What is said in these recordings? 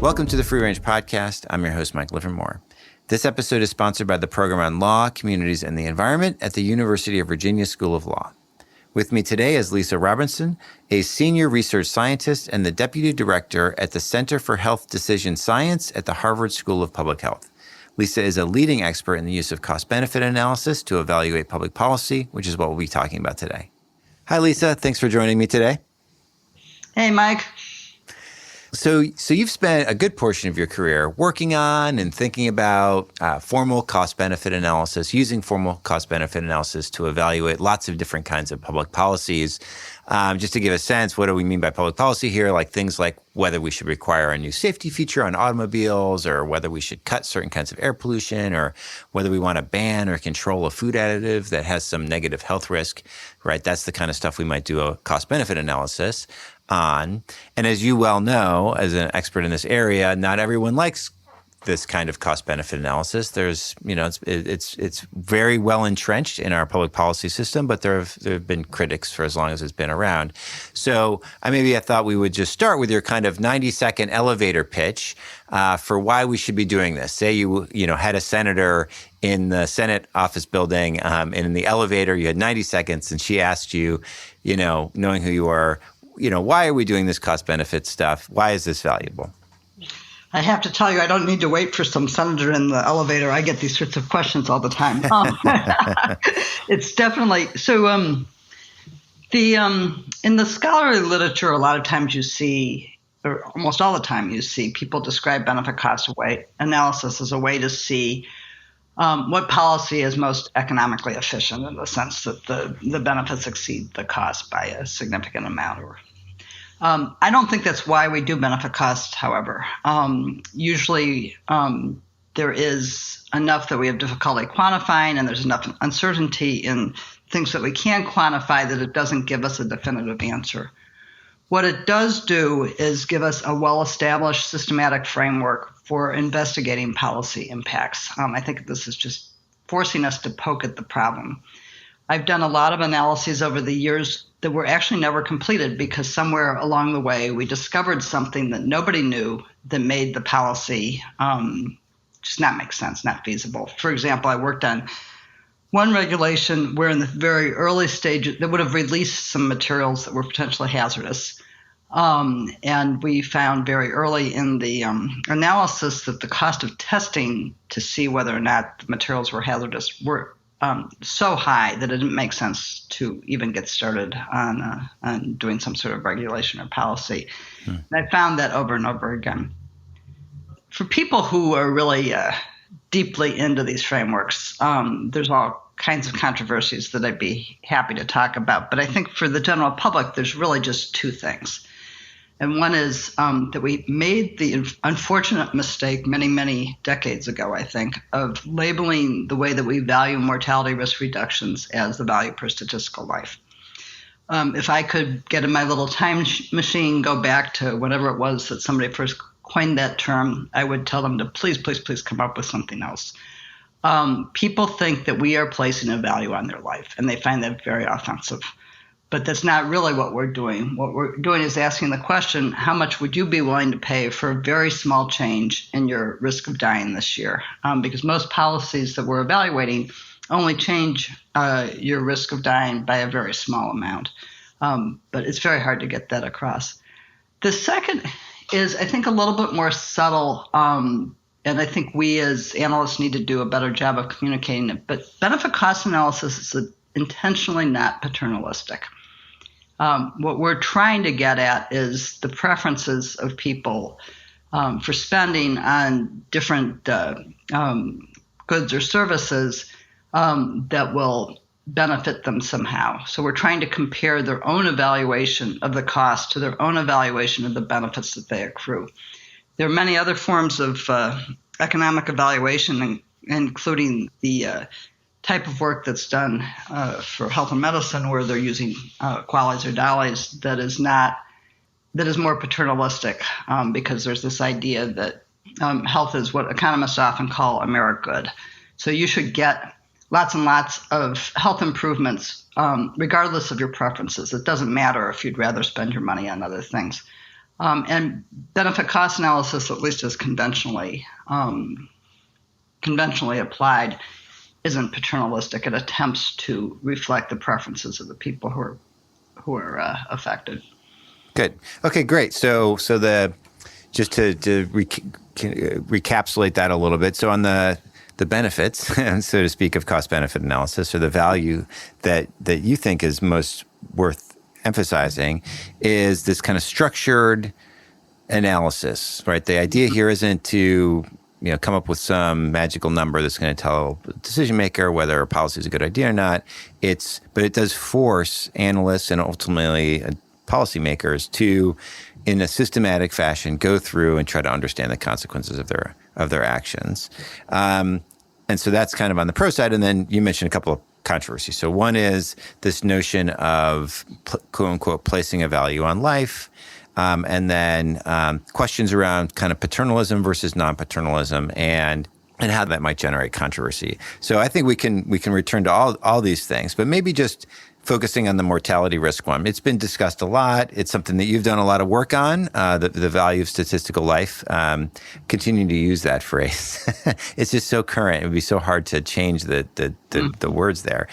Welcome to the Free Range Podcast. I'm your host, Mike Livermore. This episode is sponsored by the Program on Law, Communities, and the Environment at the University of Virginia School of Law. With me today is Lisa Robinson, a senior research scientist and the deputy director at the Center for Health Decision Science at the Harvard School of Public Health. Lisa is a leading expert in the use of cost-benefit analysis to evaluate public policy, which is what we'll be talking about today. Hi, Lisa. Thanks for joining me today. Hey, Mike. So you've spent a good portion of your career working on and thinking about formal cost-benefit analysis, using formal cost-benefit analysis to evaluate lots of different kinds of public policies. Just to give a sense, what do we mean by public policy here? Like things like whether we should require a new safety feature on automobiles, or whether we should cut certain kinds of air pollution, or whether we want to ban or control a food additive that has some negative health risk, right? That's the kind of stuff we might do a cost-benefit analysis on. And as you well know, as an expert in this area, not everyone likes this kind of cost-benefit analysis. There's, it's very well entrenched in our public policy system, but there have been critics for as long as it's been around. So I thought we would just start with your kind of 90-second elevator pitch for why we should be doing this. Say you had a senator in the Senate office building, and in the elevator you had 90 seconds, and she asked you, knowing who you are, why are we doing this cost-benefit stuff? Why is this valuable? I have to tell you, I don't need to wait for some senator in the elevator. I get these sorts of questions all the time. It's definitely so. In the scholarly literature, a lot of times you see, or almost all the time you see, people describe benefit cost analysis as a way to see what policy is most economically efficient, in the sense that the benefits exceed the cost by a significant amount. I don't think that's why we do benefit cost, however. Usually there is enough that we have difficulty quantifying, and there's enough uncertainty in things that we can quantify that it doesn't give us a definitive answer. What it does do is give us a well-established systematic framework for investigating policy impacts. I think this is just forcing us to poke at the problem. I've done a lot of analyses over the years that were actually never completed because somewhere along the way we discovered something that nobody knew that made the policy just not make sense, not feasible. For example, I worked on one regulation where in the very early stage they would have released some materials that were potentially hazardous. And we found very early in the analysis that the cost of testing to see whether or not the materials were hazardous were so high that it didn't make sense to even get started on doing some sort of regulation or policy. And I found that over and over again. For people who are really deeply into these frameworks, there's all kinds of controversies that I'd be happy to talk about. But I think for the general public, there's really just two things. And one is that we made the unfortunate mistake many, many decades ago, I think, of labeling the way that we value mortality risk reductions as the value per statistical life. If I could get in my little time machine, go back to whatever it was that somebody first coined that term, I would tell them to please, please, please come up with something else. People think that we are placing a value on their life, and they find that very offensive. But that's not really what we're doing. What we're doing is asking the question, how much would you be willing to pay for a very small change in your risk of dying this year? Because most policies that we're evaluating only change your risk of dying by a very small amount. But it's very hard to get that across. The second is, I think, a little bit more subtle, and I think we as analysts need to do a better job of communicating it. But benefit cost analysis is intentionally not paternalistic. What we're trying to get at is the preferences of people for spending on different goods or services that will benefit them somehow. So we're trying to compare their own evaluation of the cost to their own evaluation of the benefits that they accrue. There are many other forms of economic evaluation, including the type of work that's done for health and medicine, where they're using QALYs or DALYs, that is more paternalistic, because there's this idea that health is what economists often call a merit good. So you should get lots and lots of health improvements regardless of your preferences. It doesn't matter if you'd rather spend your money on other things. And benefit cost analysis, at least as conventionally applied, isn't paternalistic. It attempts to reflect the preferences of the people who are affected. Good. Okay, great. So just to recapitulate that a little bit. So on the benefits, so to speak, of cost benefit analysis, or the value that you think is most worth emphasizing, is this kind of structured analysis, right? The idea here isn't to come up with some magical number that's going to tell the decision maker whether a policy is a good idea or not. But it does force analysts and ultimately policymakers to, in a systematic fashion, go through and try to understand the consequences of their actions. And so that's kind of on the pro side. And then you mentioned a couple of controversies. So one is this notion of quote unquote placing a value on life. And then questions around kind of paternalism versus non-paternalism and how that might generate controversy. So I think we can return to all these things, but maybe just focusing on the mortality risk one. It's been discussed a lot. It's something that you've done a lot of work on, the value of statistical life. Continuing to use that phrase. It's just so current. It would be so hard to change the words there.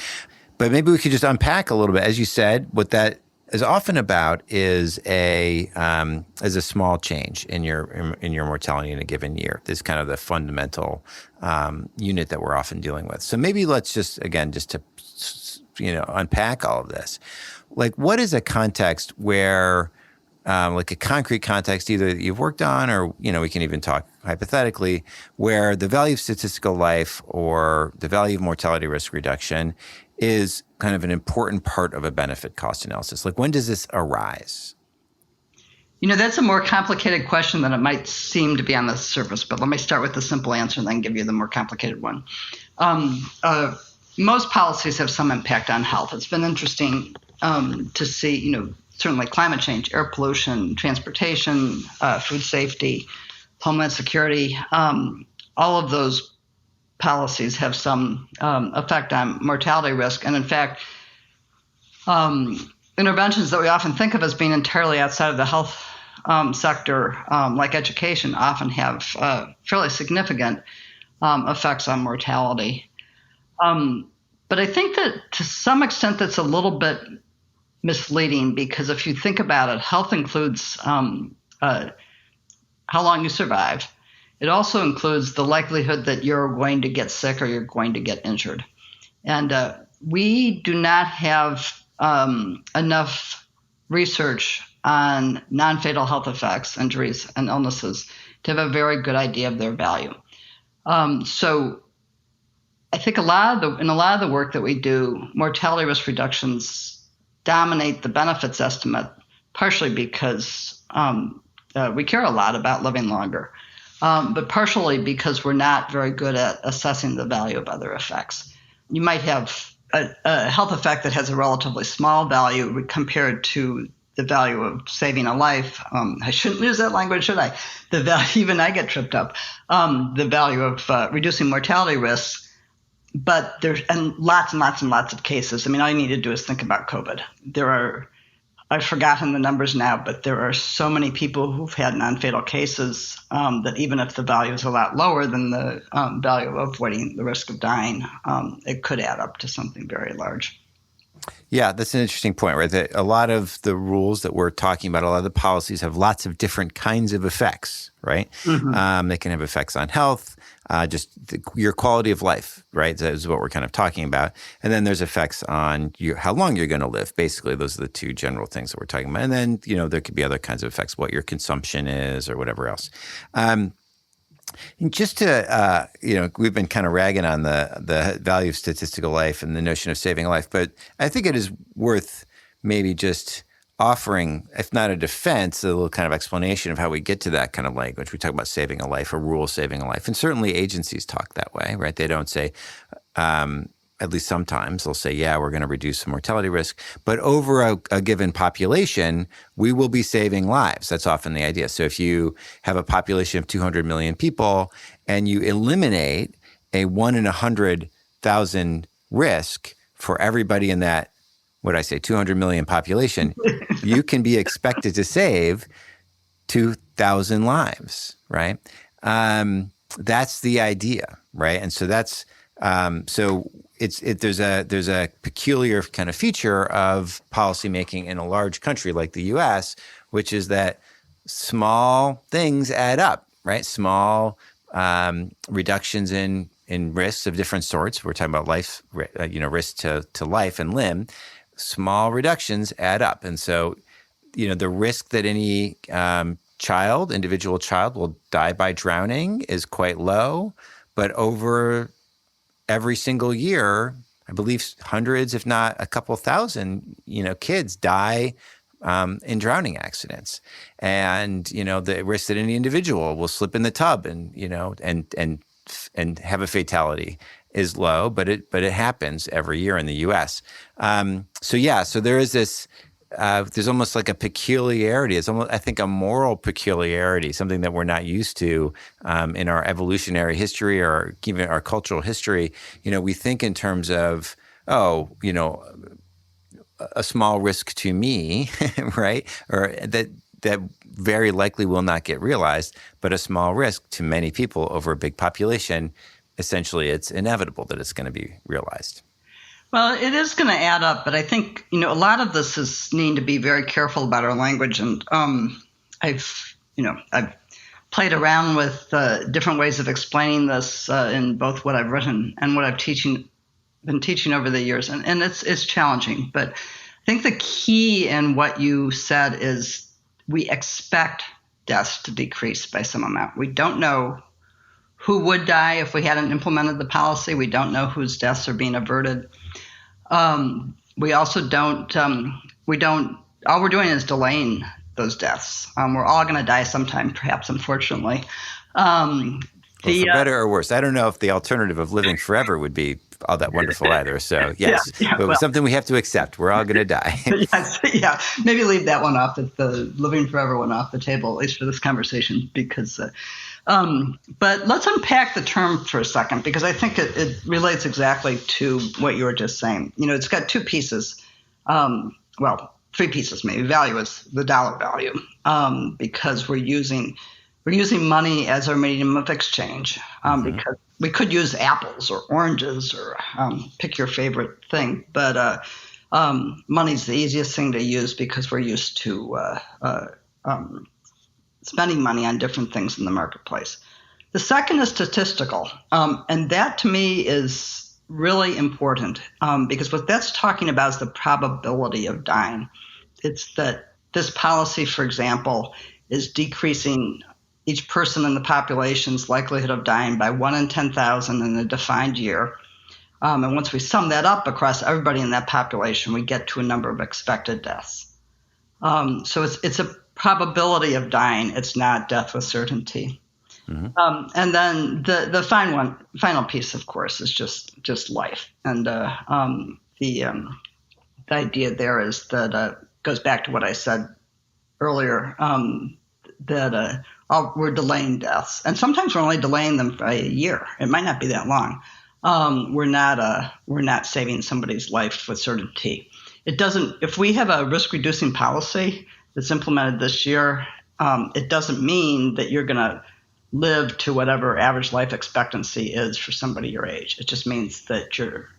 But maybe we could just unpack a little bit. As you said, what that is often about is a small change in your mortality in a given year. This is kind of the fundamental unit that we're often dealing with. So maybe let's just to unpack all of this. Like, what is a context where, like a concrete context, either that you've worked on, or we can even talk hypothetically, where the value of statistical life or the value of mortality risk reduction is kind of an important part of a benefit cost analysis? Like, when does this arise? That's a more complicated question than it might seem to be on the surface, but let me start with the simple answer and then give you the more complicated one. Most policies have some impact on health. It's been interesting to see, certainly climate change, air pollution, transportation, food safety, homeland security, all of those policies have some effect on mortality risk. And in fact, interventions that we often think of as being entirely outside of the health sector, like education, often have fairly significant effects on mortality. But I think that to some extent that's a little bit misleading, because if you think about it, health includes how long you survive. It also includes the likelihood that you're going to get sick or you're going to get injured. And we do not have enough research on non-fatal health effects, injuries, and illnesses to have a very good idea of their value. So I think in a lot of the work that we do, mortality risk reductions dominate the benefits estimate, partially because we care a lot about living longer, but partially because we're not very good at assessing the value of other effects. You might have a health effect that has a relatively small value compared to the value of saving a life. I shouldn't use that language, should I? The value, even I get tripped up. The value of reducing mortality risks. But there's lots and lots of cases. I mean, all you need to do is think about COVID. I've forgotten the numbers now, but there are so many people who've had non-fatal cases that even if the value is a lot lower than the value of avoiding the risk of dying, it could add up to something very large. Yeah, that's an interesting point, right? That a lot of the rules that we're talking about, a lot of the policies have lots of different kinds of effects, right? Mm-hmm. They can have effects on health, your quality of life, right? That is what we're kind of talking about. And then there's effects on how long you're going to live. Basically, those are the two general things that we're talking about. And then, there could be other kinds of effects, what your consumption is or whatever else. And just to, we've been kind of ragging on the value of statistical life and the notion of saving a life, but I think it is worth maybe just offering, if not a defense, a little kind of explanation of how we get to that kind of language. We talk about saving a life, a rule saving a life, and certainly agencies talk that way, right? They don't say, at least sometimes they'll say, yeah, we're going to reduce the mortality risk, but over a given population, we will be saving lives. That's often the idea. So if you have a population of 200 million people and you eliminate a 1 in 100,000 risk for everybody in that, 200 million population, you can be expected to save 2,000 lives, right? That's the idea, right? And so that's there's a peculiar kind of feature of policymaking in a large country like the U.S., which is that small things add up, right? Small reductions in risks of different sorts. We're talking about life, risk to life and limb. Small reductions add up, and so the risk that any individual child will die by drowning is quite low, but over every single year, I believe hundreds, if not a couple thousand, kids die in drowning accidents, and the risk that any individual will slip in the tub and have a fatality is low, but it happens every year in the U.S. So there is this. There's almost like a peculiarity. It's almost, I think, a moral peculiarity, something that we're not used to in our evolutionary history or even our cultural history. We think in terms of, a small risk to me, right? Or that very likely will not get realized, but a small risk to many people over a big population. Essentially, it's inevitable that it's going to be realized. Well, it is going to add up, but I think, a lot of this is needing to be very careful about our language. And I've played around with different ways of explaining this in both what I've written and what I've been teaching over the years. And it's challenging. But I think the key in what you said is we expect deaths to decrease by some amount. We don't know who would die if we hadn't implemented the policy. We don't know whose deaths are being averted. We also don't, all we're doing is delaying those deaths. We're all going to die sometime, perhaps, unfortunately. For better or worse. I don't know if the alternative of living forever would be all that wonderful either. So, yes, but it's something we have to accept. We're all going to die. Yes, yeah. Maybe leave that one off, the living forever one off the table, at least for this conversation, because but let's unpack the term for a second, because I think it relates exactly to what you were just saying. It's got two pieces. Three pieces maybe. Value is the dollar value, because we're using money as our medium of exchange, because we could use apples or oranges or pick your favorite thing, but money's the easiest thing to use because we're used to spending money on different things in the marketplace. The second is statistical, and that to me is really important, because what that's talking about is the probability of dying. It's that this policy, for example, is decreasing each person in the population's likelihood of dying by 1 in 10,000 in a defined year. And once we sum that up across everybody in that population, we get to a number of expected deaths. So it's a probability of dying. It's not death with certainty. Mm-hmm. And then the final piece, of course, is just life. And the idea there is that goes back to what I said earlier, that we're delaying deaths, and sometimes we're only delaying them by a year. It might not be that long. We're not saving somebody's life with certainty. It doesn't. If we have a risk-reducing policy that's implemented this year, it doesn't mean that you're going to live to whatever average life expectancy is for somebody your age. It just means that you're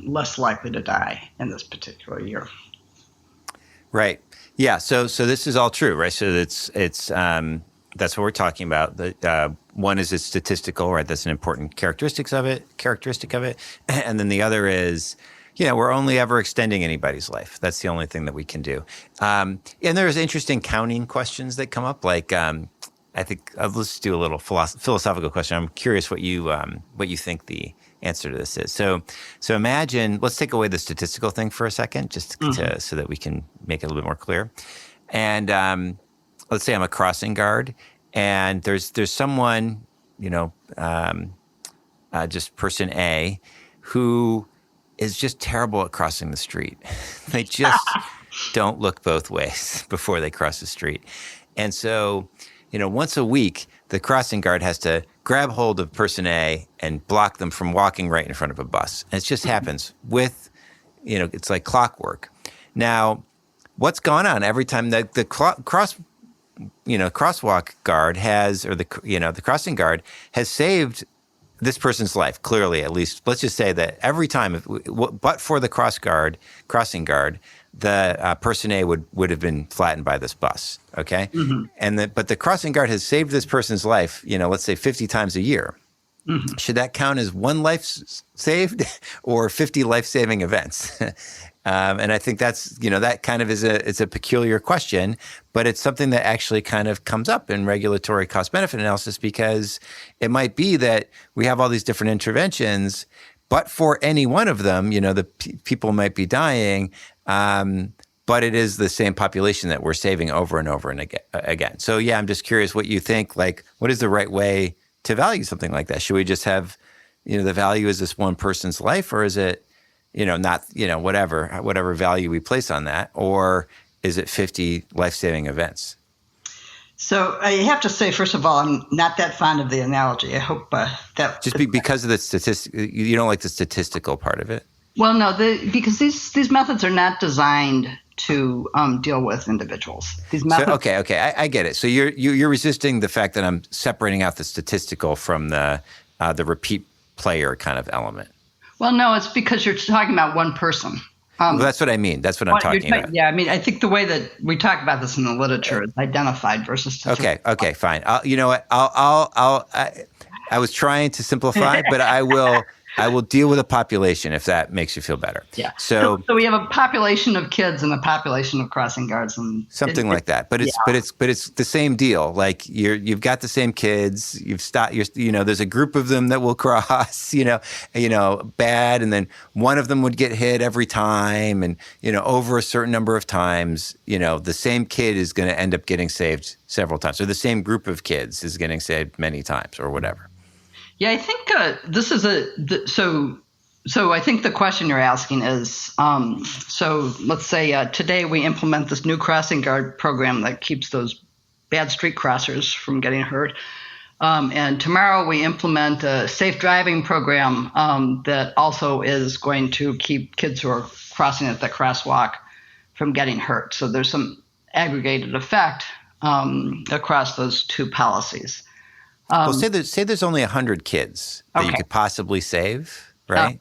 less likely to die in this particular year. Right. Yeah. So this is all true, right? So it's that's what we're talking about. One is it's statistical, right? That's an important characteristic of it. And then the other is, we're only ever extending anybody's life. That's the only thing that we can do. And there's interesting counting questions that come up. Like, I think let's do a little philosophical question. I'm curious what you think the answer to this is. So imagine, let's take away the statistical thing for a second, just so that we can make it a little bit more clear. And let's say I'm a crossing guard, and there's someone, just person A, who is just terrible at crossing the street. They just don't look both ways before they cross the street. And so, once a week, the crossing guard has to grab hold of person A and block them from walking right in front of a bus. And it just happens with, it's like clockwork. Now, what's going on every time the crosswalk guard the crossing guard has saved this person's life, clearly, at least. Let's just say that every time, but for the crossing guard, the person A would have been flattened by this bus, okay? Mm-hmm. But the crossing guard has saved this person's life, let's say 50 times a year. Mm-hmm. Should that count as one life saved or 50 life-saving events? And I think that's, that kind of it's a peculiar question, but it's something that actually kind of comes up in regulatory cost-benefit analysis, because it might be that we have all these different interventions, but for any one of them, the people might be dying, but it is the same population that we're saving over and over and again. So yeah, I'm just curious what you think, like, what is the right way to value something like that? Should we just have, the value is this one person's life, or is it, not, whatever value we place on that, or is it 50 life-saving events? So I have to say, first of all, I'm not that fond of the analogy. I hope that just because of the statistic, you don't like the statistical part of it. Well, no, because these methods are not designed to deal with individuals. These methods. So, okay, I get it. So you're resisting the fact that I'm separating out the statistical from the repeat player kind of element. Well, no, it's because you're talking about one person. Well, that's what I mean. That's what I'm talking about. Yeah, I mean, I think the way that we talk about this in the literature is identified versus statistical. Okay, fine. You know what? I was trying to simplify, but I will deal with a population if that makes you feel better. Yeah. So we have a population of kids and a population of crossing guards and something like that. But it's the same deal. Like you've got the same kids. There's a group of them that will cross. Bad, and then one of them would get hit every time, and over a certain number of times, the same kid is going to end up getting saved several times, or the same group of kids is getting saved many times, or whatever. Yeah, I think this is so I think the question you're asking is, so let's say today we implement this new crossing guard program that keeps those bad street crossers from getting hurt. And tomorrow we implement a safe driving program that also is going to keep kids who are crossing at the crosswalk from getting hurt. So there's some aggregated effect across those two policies. Well, say there's only 100 kids that you could possibly save, right?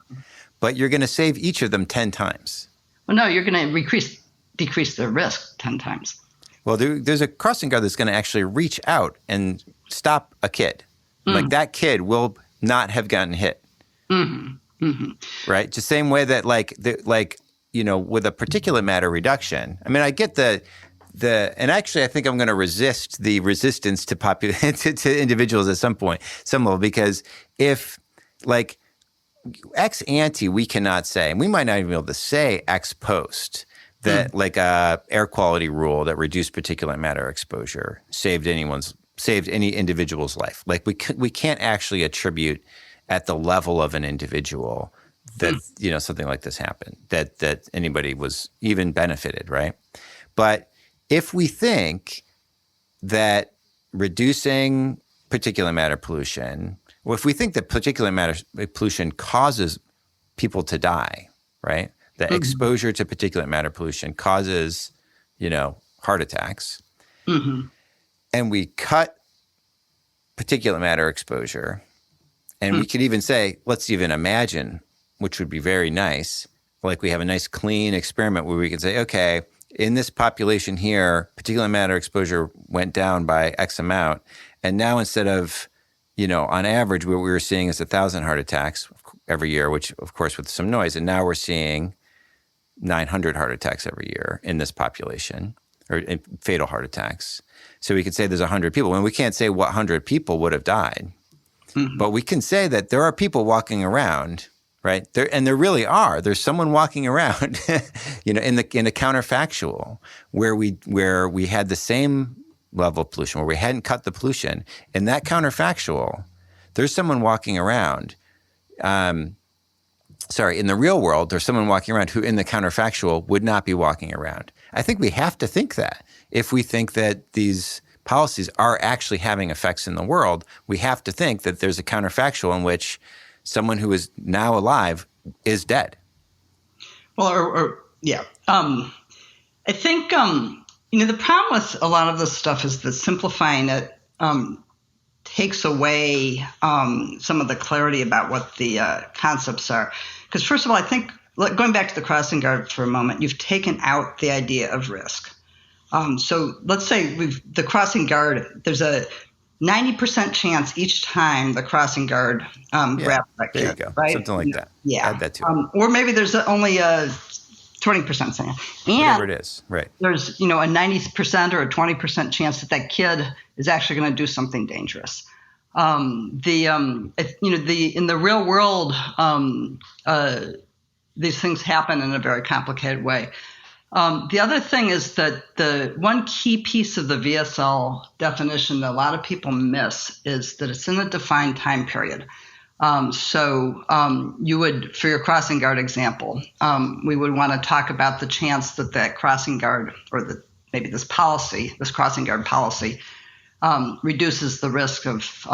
But you're going to save each of them 10 times. Well, no, you're going to decrease the risk 10 times. Well, there's a crossing guard that's going to actually reach out and stop a kid. Like that kid will not have gotten hit, right? Just same way that with a particulate matter reduction. I mean, I get and actually, I think I'm going to resist the resistance to to individuals at some level, because if ex ante, we cannot say, and we might not even be able to say ex post that a air quality rule that reduced particulate matter exposure saved any individual's life. Like we can't actually attribute at the level of an individual that something like this happened, that anybody was even benefited, right? But if we think that reducing particulate matter pollution, or if we think that particulate matter pollution causes people to die, right? That exposure to particulate matter pollution causes, heart attacks, and we cut particulate matter exposure, and we could even say, let's even imagine, which would be very nice, like we have a nice clean experiment where we can say, okay, in this population here, particulate matter exposure went down by X amount. And now instead of, on average, what we were seeing is 1,000 heart attacks every year, which of course with some noise. And now we're seeing 900 heart attacks every year in this population, or fatal heart attacks. So we could say there's 100 people. And we can't say what 100 people would have died. But we can say that there are people walking around, right? There really are. There's someone walking around, in the counterfactual where we had the same level of pollution, where we hadn't cut the pollution. In that counterfactual, there's someone walking around. In the real world, there's someone walking around who, in the counterfactual, would not be walking around. I think we have to think that if we think that these policies are actually having effects in the world, we have to think that there's a counterfactual in which someone who is now alive is dead. Well, yeah. I think The problem with a lot of this stuff is that simplifying it takes away some of the clarity about what the concepts are. Because first of all, I think, going back to the crossing guard for a moment, you've taken out the idea of risk. So let's say the crossing guard, there's a 90% chance each time the crossing guard grabs that kid. There you go. Right? Something like that. Yeah. Add that to it. Or maybe there's only a 20% chance. And whatever it is, right. There's, a 90% or a 20% chance that kid is actually going to do something dangerous. In the real world, these things happen in a very complicated way. The other thing is that the one key piece of the VSL definition that a lot of people miss is that it's in a defined time period. You would, for your crossing guard example, we would want to talk about the chance that crossing guard, or maybe this crossing guard policy, reduces the risk of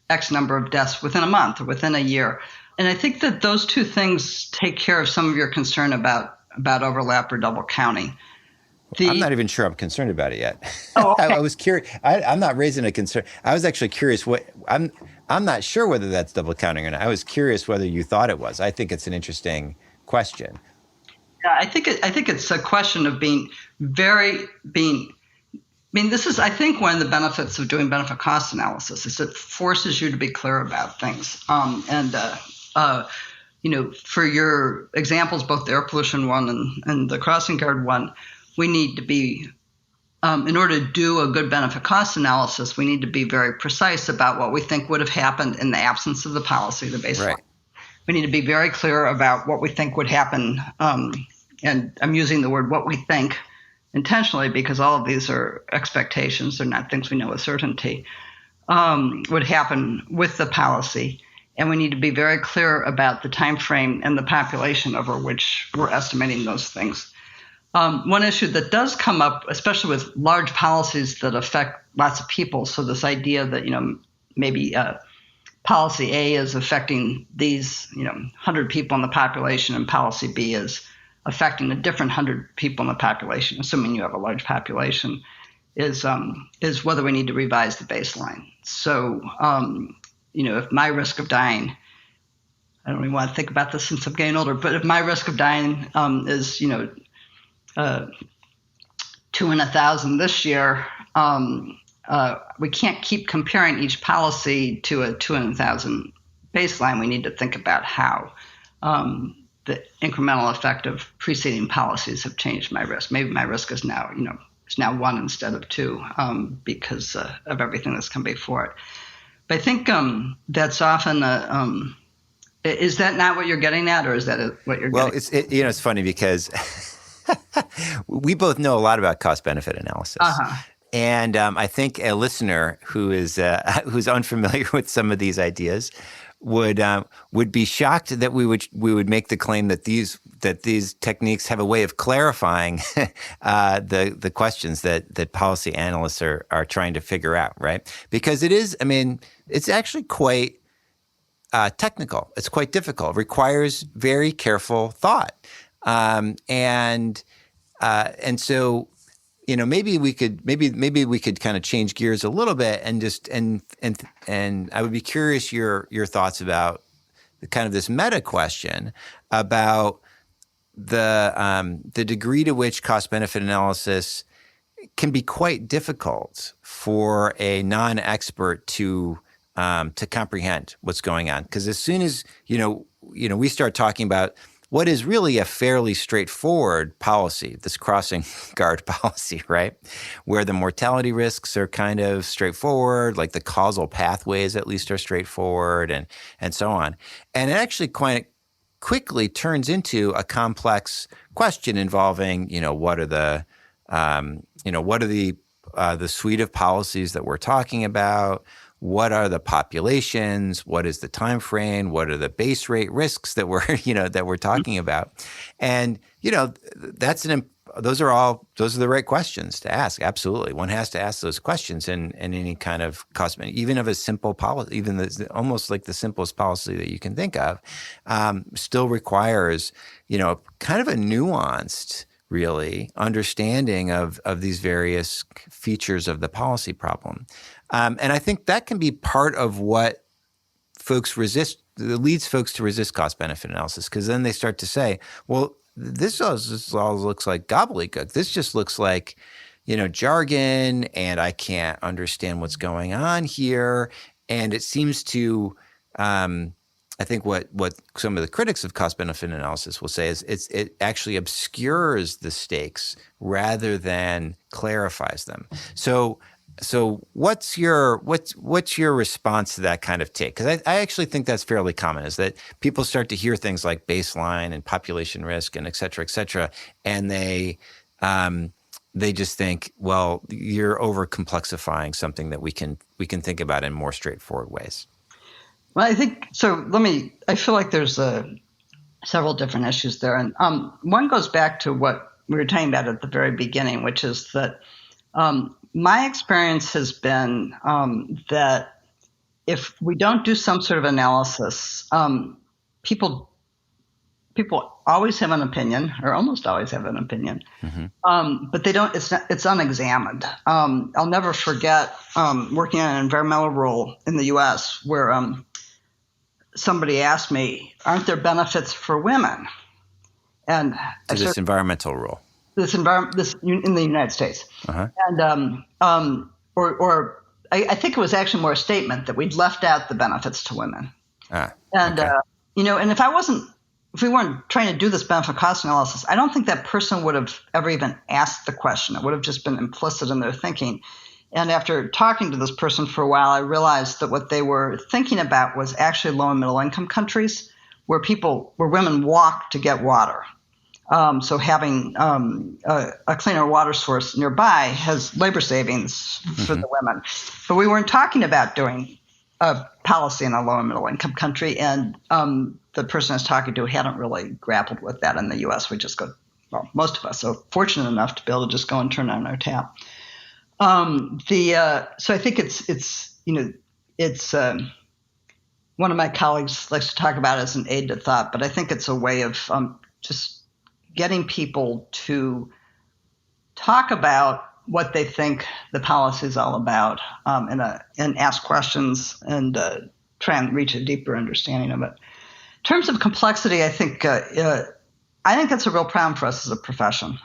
X number of deaths within a month or within a year. And I think that those two things take care of some of your concern about overlap or double counting. I'm not even sure I'm concerned about it yet. Oh, okay. I was curious. I'm not raising a concern. I was actually curious I'm not sure whether that's double counting or not. I was curious whether you thought it was. I think it's an interesting question. Yeah, I think it's a question of this is, I think, one of the benefits of doing benefit cost analysis is it forces you to be clear about things. For your examples, both the air pollution one and the crossing guard one, we need to be, in order to do a good benefit cost analysis, we need to be very precise about what we think would have happened in the absence of the policy, the baseline. Right. We need to be very clear about what we think would happen. And I'm using the word "what we think" intentionally because all of these are expectations. They're not things we know with certainty. Would happen with the policy. And we need to be very clear about the time frame and the population over which we're estimating those things. One issue that does come up, especially with large policies that affect lots of people, so this idea that, maybe policy A is affecting these, 100 people in the population, and policy B is affecting a different 100 people in the population, assuming you have a large population, is whether we need to revise the baseline. So, if my risk of dying, I don't even want to think about this since I'm getting older, but if my risk of dying is, 2 in 1,000 this year, we can't keep comparing each policy to a 2 in 1,000 baseline. We need to think about how the incremental effect of preceding policies have changed my risk. Maybe my risk is now, it's now 1 instead of 2 because of everything that's come before it. But I think that's often is that not what you're getting at, or is that what you're getting at? Well, it's funny because we both know a lot about cost-benefit analysis. Uh-huh. And I think a listener who's unfamiliar with some of these ideas would be shocked that we would make the claim that these techniques have a way of clarifying the questions that policy analysts are trying to figure out, right? Because it's actually quite technical. It's quite difficult. It requires very careful thought, and so. Maybe we could kind of change gears a little bit and I would be curious your thoughts about the kind of this meta question about the degree to which cost benefit analysis can be quite difficult for a non-expert to comprehend what's going on, because as soon as we start talking about what is really a fairly straightforward policy, this crossing guard policy, right? Where the mortality risks are kind of straightforward, like the causal pathways at least are straightforward, and so on. And it actually quite quickly turns into a complex question involving, what are the suite of policies that we're talking about? What are the populations? What is the time frame? What are the base rate risks that we're talking about? And those are the right questions to ask. Absolutely, one has to ask those questions in any kind of cost, even of a simple policy, even almost like the simplest policy that you can think of, still requires kind of a nuanced really, understanding of these various features of the policy problem. And I think that can be part of what leads folks to resist cost-benefit analysis, because then they start to say, well, this all looks like gobbledygook. This just looks like, jargon, and I can't understand what's going on here. And it seems to, I think what some of the critics of cost-benefit analysis will say is it actually obscures the stakes rather than clarifies them. So what's your response to that kind of take? Because I actually think that's fairly common, is that people start to hear things like baseline and population risk and et cetera, and they just think, well, you're over complexifying something that we can think about in more straightforward ways. Well, I think so. I feel like there's several different issues there, and one goes back to what we were talking about at the very beginning, which is that my experience has been that if we don't do some sort of analysis, people always have an opinion, or almost always have an opinion, but they don't. It's unexamined. I'll never forget working on an environmental rule in the U.S. where somebody asked me, "Aren't there benefits for women?" And this environmental rule. This in the United States, and I think it was actually more a statement that we'd left out the benefits to women, and if we weren't trying to do this benefit cost analysis, I don't think that person would have ever even asked the question. It would have just been implicit in their thinking. And after talking to this person for a while, I realized that what they were thinking about was actually low and middle income countries where women walk to get water. So having a cleaner water source nearby has labor savings for the women. But we weren't talking about doing a policy in a low and middle income country, and the person I was talking to hadn't really grappled with that in the U.S. We just go, well, most of us are fortunate enough to be able to just go and turn on our tap. So I think it's one of my colleagues likes to talk about it as an aid to thought, but I think it's a way of just getting people to talk about what they think the policy is all about, and ask questions and try and reach a deeper understanding of it. In terms of complexity, I think that's a real problem for us as a profession.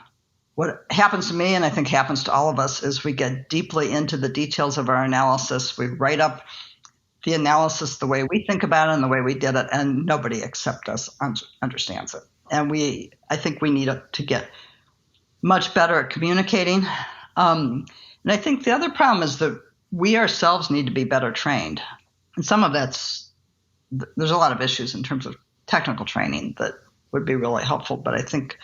What happens to me, and I think happens to all of us, is we get deeply into the details of our analysis. We write up the analysis the way we think about it and the way we did it, and nobody except us understands it. And I think we need to get much better at communicating. And I think the other problem is that we ourselves need to be better trained. And some of there's a lot of issues in terms of technical training that would be really helpful. But I think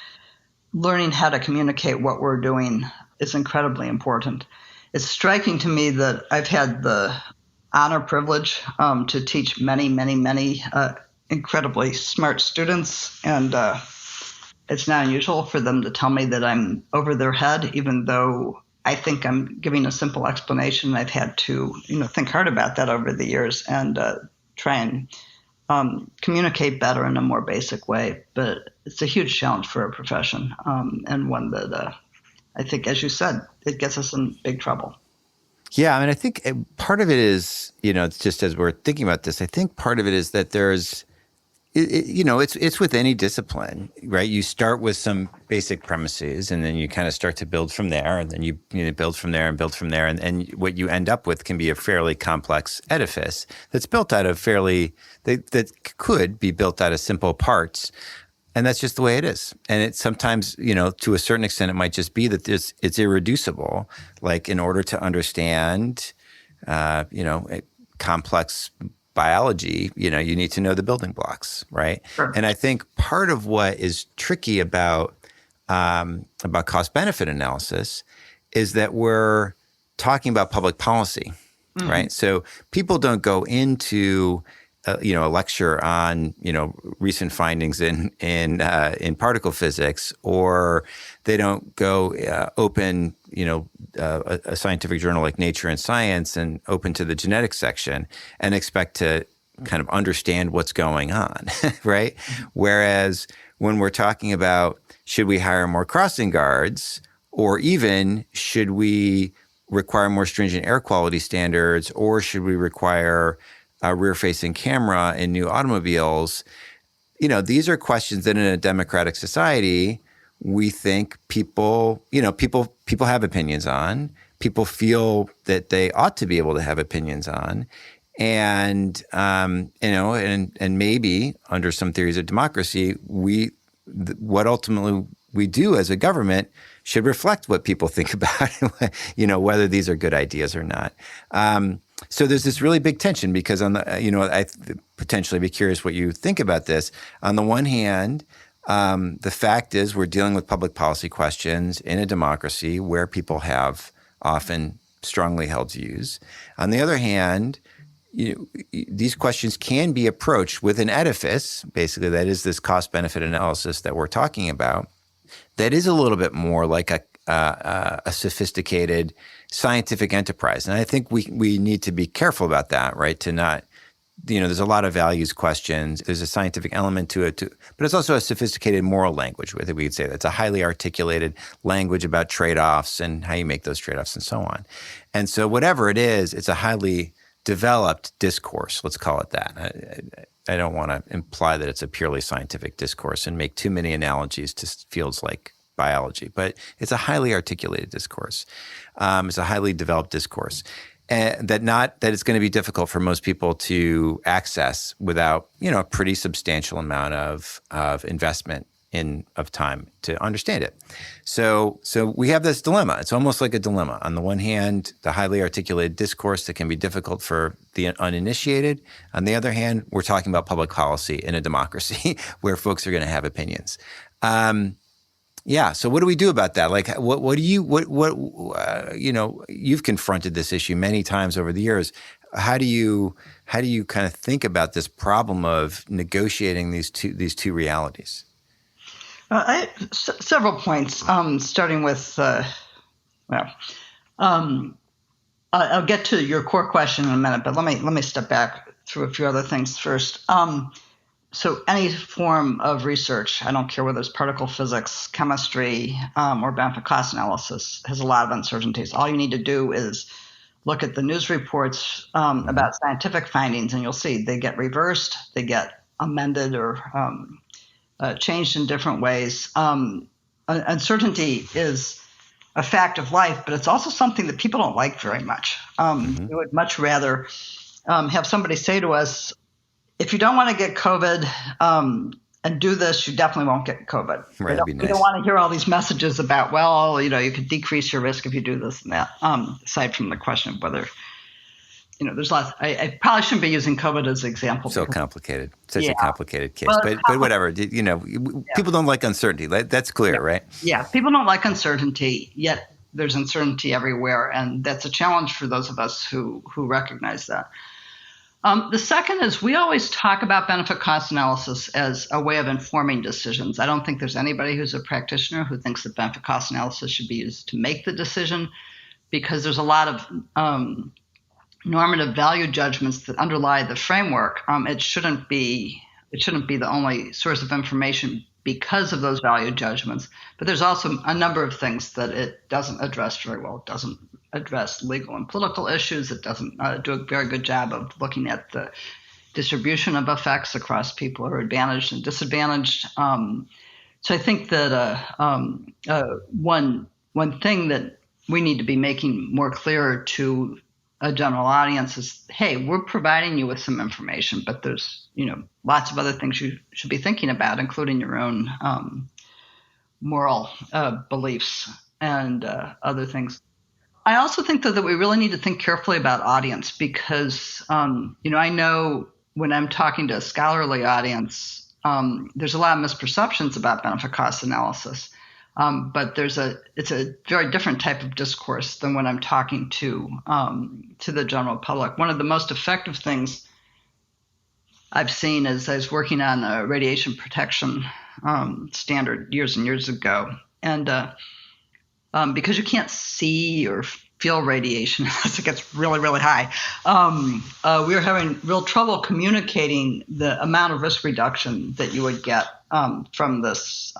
learning how to communicate what we're doing is incredibly important. It's striking to me that I've had the honor privilege to teach many, many, many incredibly smart students, and it's not unusual for them to tell me that I'm over their head, even though I think I'm giving a simple explanation. I've had to think hard about that over the years and try and communicate better in a more basic way. But it's a huge challenge for our profession, and one that I think, as you said, it gets us in big trouble. Yeah, I mean, I think part of it is, it's just as we're thinking about this, I think part of it is that there's, it's with any discipline, right? You start with some basic premises, and then you kind of start to build from there, and then you build from there and build from there, and what you end up with can be a fairly complex edifice that's built out of that could be built out of simple parts, and that's just the way it is. And it's sometimes, to a certain extent, it might just be that it's irreducible. Like, in order to understand, complex biology, you need to know the building blocks, right? Sure. And I think part of what is tricky about cost-benefit analysis is that we're talking about public policy, right? So people don't go into a lecture on recent findings in particle physics, or they don't go open a scientific journal like Nature and Science and open to the genetics section and expect to kind of understand what's going on, right? Whereas when we're talking about should we hire more crossing guards, or even should we require more stringent air quality standards, or should we require a rear-facing camera in new automobiles? These are questions that in a democratic society, we think people have opinions on. People feel that they ought to be able to have opinions on. And, and maybe under some theories of democracy, what ultimately we do as a government should reflect what people think about, whether these are good ideas or not. So there's this really big tension because I potentially be curious what you think about this. On the one hand, the fact is we're dealing with public policy questions in a democracy where people have often strongly held views. On the other hand, these questions can be approached with an edifice, basically, that is this cost-benefit analysis that we're talking about, that is a little bit more like a sophisticated scientific enterprise. And I think we need to be careful about that, right? To not, there's a lot of values questions. There's a scientific element to it, but it's also a sophisticated moral language. I think we could say that's a highly articulated language about trade-offs and how you make those trade-offs and so on. And so whatever it is, it's a highly developed discourse. Let's call it that. I don't want to imply that it's a purely scientific discourse and make too many analogies to fields like biology, but it's a highly articulated discourse. It's a highly developed discourse, and that it's going to be difficult for most people to access without a pretty substantial amount of investment of time to understand it. So we have this dilemma. It's almost like a dilemma. On the one hand, the highly articulated discourse that can be difficult for the uninitiated. On the other hand, we're talking about public policy in a democracy where folks are going to have opinions. So what do we do about that? Like, you've confronted this issue many times over the years. How do you kind of think about this problem of negotiating these two realities? I have several points, starting with, I'll get to your core question in a minute, but let me step back through a few other things first. So any form of research, I don't care whether it's particle physics, chemistry, or benefit cost analysis, has a lot of uncertainties. All you need to do is look at the news reports about scientific findings, and you'll see they get reversed, they get amended or changed in different ways. Uncertainty is a fact of life, but it's also something that people don't like very much. We would much rather have somebody say to us, if you don't want to get COVID and do this, you definitely won't get COVID. Right, We don't want to hear all these messages about, you could decrease your risk if you do this and that, aside from the question of whether there's lots. I probably shouldn't be using COVID as an example. So complicated, such a complicated case. But whatever. People don't like uncertainty. That's clear, right? Yeah, people don't like uncertainty. Yet there's uncertainty everywhere, and that's a challenge for those of us who recognize that. The second is we always talk about benefit cost analysis as a way of informing decisions. I don't think there's anybody who's a practitioner who thinks that benefit cost analysis should be used to make the decision, because there's a lot of normative value judgments that underlie the framework. It shouldn't be the only source of information because of those value judgments. But there's also a number of things that it doesn't address very well. It doesn't address legal and political issues. It doesn't do a very good job of looking at the distribution of effects across people who are advantaged and disadvantaged. So I think that one thing that we need to be making more clear to a general audience is, hey, we're providing you with some information, but there's lots of other things you should be thinking about, including your own moral beliefs and other things. I also think that we really need to think carefully about audience, because I know when I'm talking to a scholarly audience, there's a lot of misperceptions about benefit cost analysis. But it's a very different type of discourse than when I'm talking to the general public. One of the most effective things I've seen is I was working on a radiation protection standard years and years ago, and because you can't see or feel radiation as it gets really, really high. We were having real trouble communicating the amount of risk reduction that you would get from this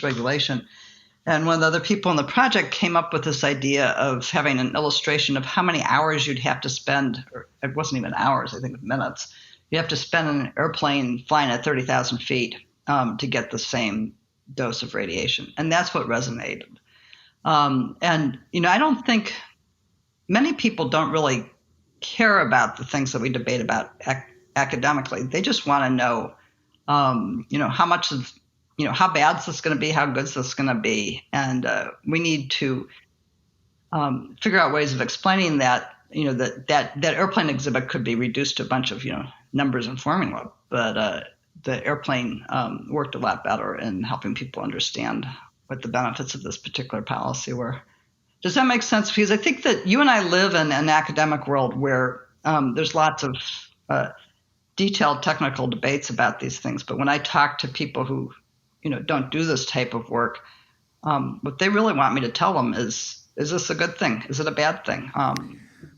regulation. And one of the other people in the project came up with this idea of having an illustration of how many hours you'd have to spend, or it wasn't even hours, I think minutes. You have to spend in an airplane flying at 30,000 feet to get the same dose of radiation. And that's what resonated. And, I don't think many people don't really care about the things that we debate about academically. They just want to know, how much of, how bad is this going to be? How good is this going to be? And we need to figure out ways of explaining that, that airplane exhibit could be reduced to a bunch of, numbers and formula. But the airplane worked a lot better in helping people understand what the benefits of this particular policy were. Does that make sense? Because I think that you and I live in an academic world where there's lots of detailed technical debates about these things. But when I talk to people who, don't do this type of work, what they really want me to tell them is this a good thing? Is it a bad thing?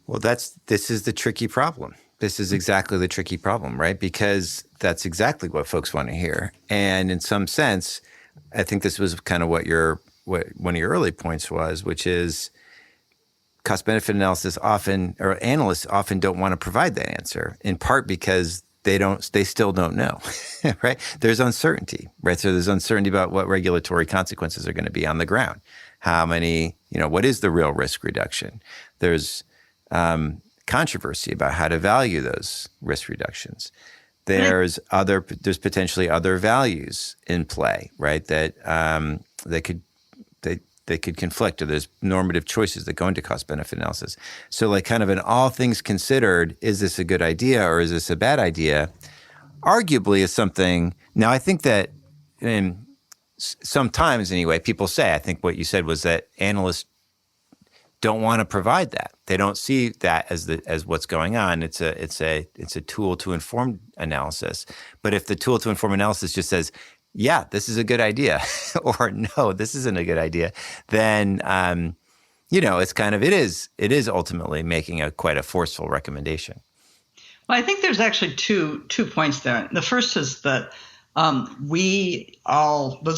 Well, this is the tricky problem. This is exactly the tricky problem, right? Because that's exactly what folks want to hear. And in some sense, I think this was kind of what one of your early points was, which is cost-benefit analysis or analysts often don't want to provide that answer, in part because they still don't know, right? There's uncertainty, right? So there's uncertainty about what regulatory consequences are going to be on the ground. How many, what is the real risk reduction? There's controversy about how to value those risk reductions. There's potentially other values in play, right? That they could conflict, or there's normative choices that go into cost-benefit analysis. So, like, kind of an all things considered, is this a good idea or is this a bad idea? Arguably, is something. Now, I think that sometimes, anyway, people say. I think what you said was that analysts don't want to provide that. They don't see that as what's going on. It's a tool to inform analysis. But if the tool to inform analysis just says, yeah, this is a good idea, or no, this isn't a good idea, then it's kind of it is ultimately making quite a forceful recommendation. Well, I think there's actually two points there. The first is that those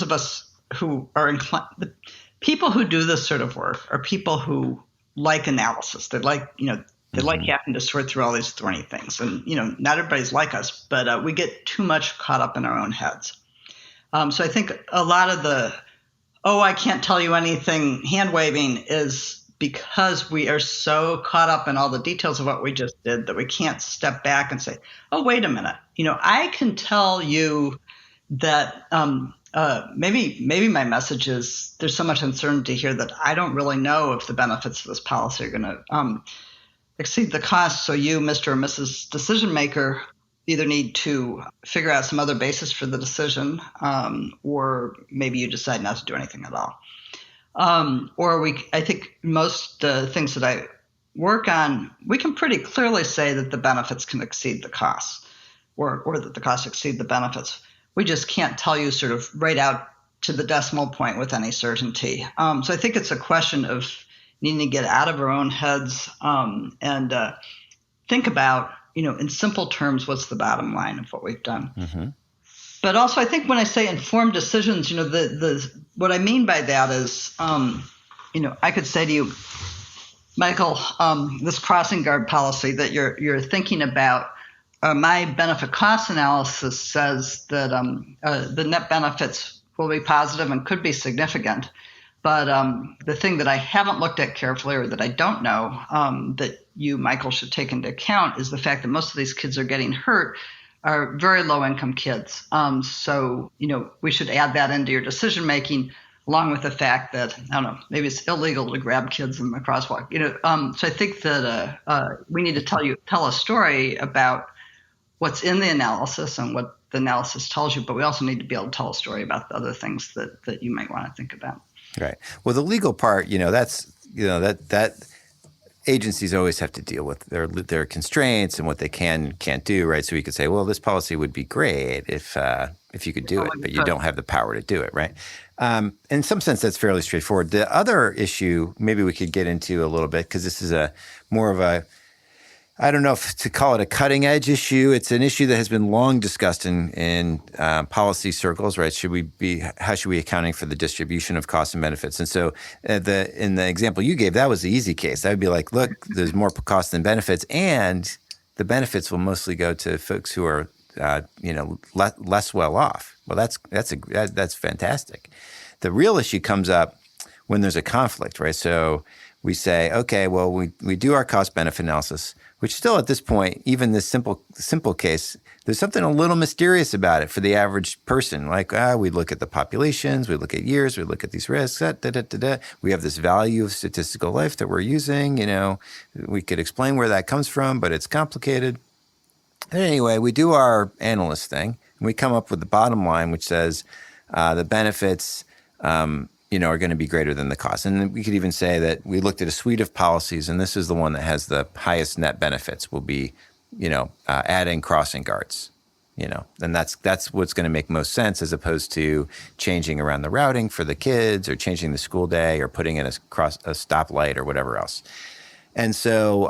of us who are inclined, the people who do this sort of work are people who like analysis. They like, they like having to sort through all these thorny things. And, not everybody's like us, but we get too much caught up in our own heads. So I think a lot of the, I can't tell you anything hand waving is because we are so caught up in all the details of what we just did that we can't step back and say, oh, wait a minute. I can tell you that maybe my message is there's so much uncertainty here that I don't really know if the benefits of this policy are going to exceed the cost. So you, Mr. or Mrs. Decision Maker, either need to figure out some other basis for the decision, or maybe you decide not to do anything at all. I think most things that I work on, we can pretty clearly say that the benefits can exceed the costs, or that the costs exceed the benefits. We just can't tell you sort of right out to the decimal point with any certainty. So I think it's a question of needing to get out of our own heads and think about, in simple terms, what's the bottom line of what we've done. Mm-hmm. But also, I think when I say informed decisions, what I mean by that is, I could say to you, Michael, this crossing guard policy that you're thinking about, my benefit cost analysis says that the net benefits will be positive and could be significant. But the thing that I haven't looked at carefully, or that I don't know, that you, Michael, should take into account is the fact that most of these kids are getting hurt are very low-income kids. So, we should add that into your decision-making, along with the fact that, I don't know, maybe it's illegal to grab kids in the crosswalk. So I think that we need to tell a story about what's in the analysis and what the analysis tells you, but we also need to be able to tell a story about the other things that you might want to think about. Right. Well, the legal part, that agencies always have to deal with their constraints and what they can't do, right? So we could say, well, this policy would be great if you could do it, but you don't have the power to do it, right? In some sense, that's fairly straightforward. The other issue, maybe we could get into a little bit, because this is more of a, I don't know if to call it a cutting edge issue. It's an issue that has been long discussed in policy circles, right? How should we be accounting for the distribution of costs and benefits? And so in the example you gave, that was the easy case. That would be like, look, there's more costs than benefits, and the benefits will mostly go to folks who are less well off. Well, that's fantastic. The real issue comes up when there's a conflict, right? So we say, okay, well, we do our cost benefit analysis, which still at this point, even this simple case, there's something a little mysterious about it for the average person. Like, we look at the populations, we look at years, we look at these risks, we have this value of statistical life that we're using, we could explain where that comes from, but it's complicated. And anyway, we do our analyst thing, and we come up with the bottom line, which says the benefits are going to be greater than the cost. And we could even say that we looked at a suite of policies, and this is the one that has the highest net benefits will be, adding crossing guards, and that's what's going to make most sense, as opposed to changing around the routing for the kids or changing the school day or putting in a stoplight or whatever else. And so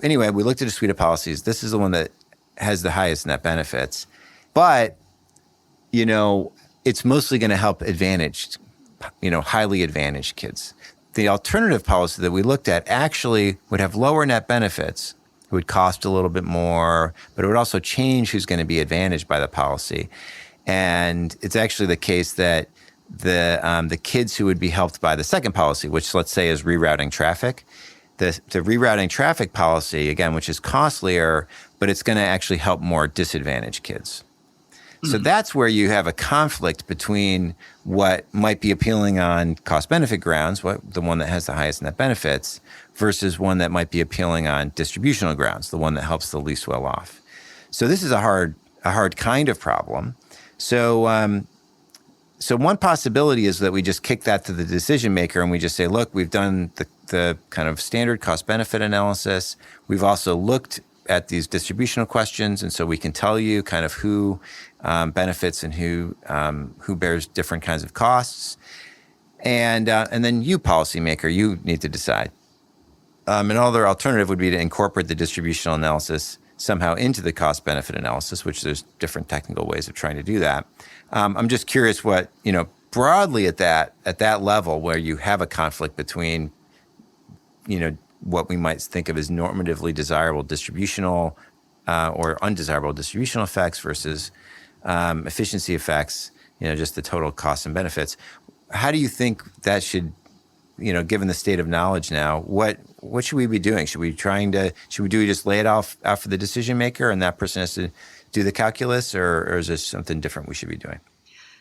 anyway, we looked at a suite of policies. This is the one that has the highest net benefits, but, it's mostly going to help highly advantaged kids. The alternative policy that we looked at actually would have lower net benefits. It would cost a little bit more, but it would also change who's going to be advantaged by the policy. And it's actually the case that the kids who would be helped by the second policy, which let's say is rerouting traffic, the rerouting traffic policy, again, which is costlier, but it's going to actually help more disadvantaged kids. So that's where you have a conflict between what might be appealing on cost-benefit grounds, the one that has the highest net benefits, versus one that might be appealing on distributional grounds, the one that helps the least well off. So this is a hard kind of problem. So one possibility is that we just kick that to the decision maker and we just say, look, we've done the kind of standard cost-benefit analysis. We've also looked at these distributional questions, and so we can tell you kind of who benefits and who bears different kinds of costs, and then you, policymaker, you need to decide. Another alternative would be to incorporate the distributional analysis somehow into the cost-benefit analysis, which there's different technical ways of trying to do that. I'm just curious what broadly at that level where you have a conflict between what we might think of as normatively desirable distributional or undesirable distributional effects versus efficiency effects, just the total costs and benefits. How do you think that should, given the state of knowledge now, what should we be doing? Should we just lay it off for the decision maker and that person has to do the calculus, or is there something different we should be doing?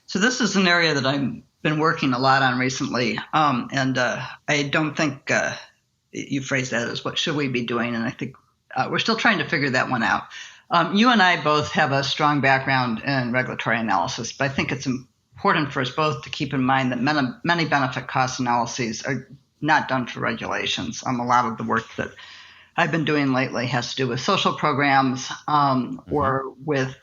So this is an area that I've been working a lot on recently, and I don't think you phrased that as what should we be doing, and I think we're still trying to figure that one out. You and I both have a strong background in regulatory analysis, but I think it's important for us both to keep in mind that many benefit cost analyses are not done for regulations. A lot of the work that I've been doing lately has to do with social programs or with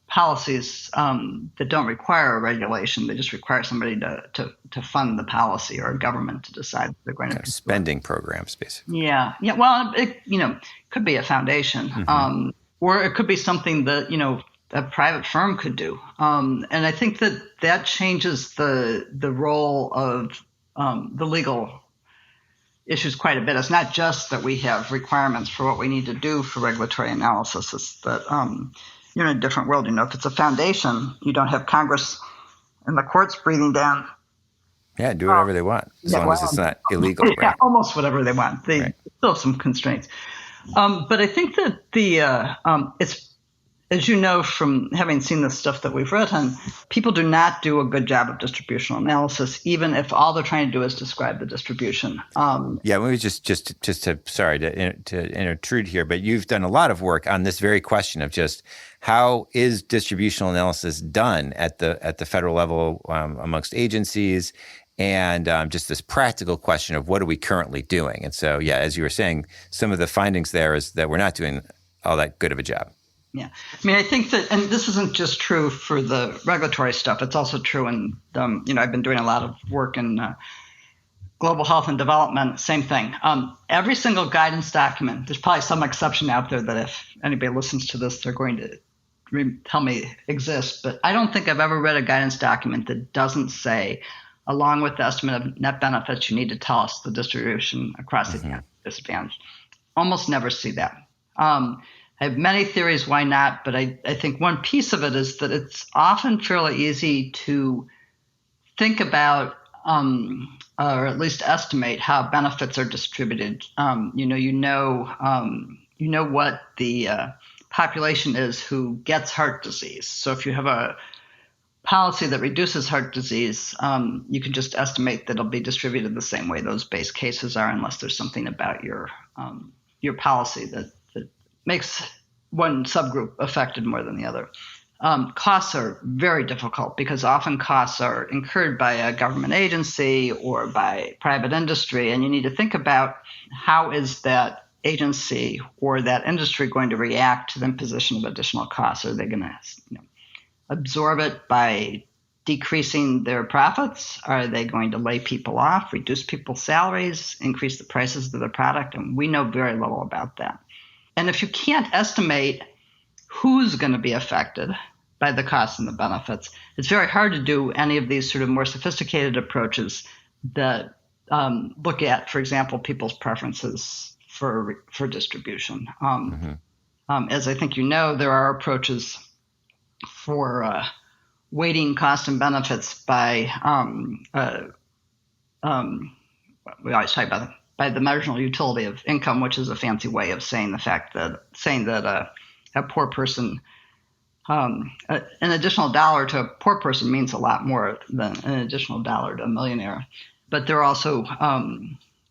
policies that don't require a regulation. They just require somebody to fund the policy, or a government to decide they're going to spending programs, basically. Yeah. Well, it could be a foundation, or it could be something that a private firm could do. And I think that changes the role of the legal issues quite a bit. It's not just that we have requirements for what we need to do for regulatory analysis. It's that you're in a different world. If it's a foundation, you don't have Congress and the courts breathing down. Yeah, do whatever they want, as long as it's not illegal. Yeah, right? Almost whatever they want. They still have some constraints. But I think that it's, as you know from having seen the stuff that we've read on, people do not do a good job of distributional analysis, even if all they're trying to do is describe the distribution. Yeah, we just to sorry to intrude here, but you've done a lot of work on this very question of just how is distributional analysis done at the federal level amongst agencies, and just this practical question of what are we currently doing. And so, yeah, as you were saying, some of the findings there is that we're not doing all that good of a job. Yeah. I mean, I think that, and this isn't just true for the regulatory stuff, it's also true in, I've been doing a lot of work in global health and development, same thing. Every single guidance document, there's probably some exception out there that if anybody listens to this, they're going to tell me exists, but I don't think I've ever read a guidance document that doesn't say, along with the estimate of net benefits, you need to tell us the distribution across the disadvantage. Almost never see that. I have many theories why not, but I think one piece of it is that it's often fairly easy to think about or at least estimate how benefits are distributed. You know what the population is who gets heart disease. So if you have a policy that reduces heart disease, you can just estimate that it'll be distributed the same way those base cases are, unless there's something about your policy that makes one subgroup affected more than the other. Costs are very difficult because often costs are incurred by a government agency or by private industry, and you need to think about how is that agency or that industry going to react to the imposition of additional costs. Are they going to absorb it by decreasing their profits? Are they going to lay people off, reduce people's salaries, increase the prices of the product? And we know very little about that. And if you can't estimate who's going to be affected by the costs and the benefits, it's very hard to do any of these sort of more sophisticated approaches that look at, for example, people's preferences for distribution. As I think you know, there are approaches for weighting costs and benefits by we always talk about by the marginal utility of income, which is a fancy way of saying that a poor person, an additional dollar to a poor person means a lot more than an additional dollar to a millionaire. But there are also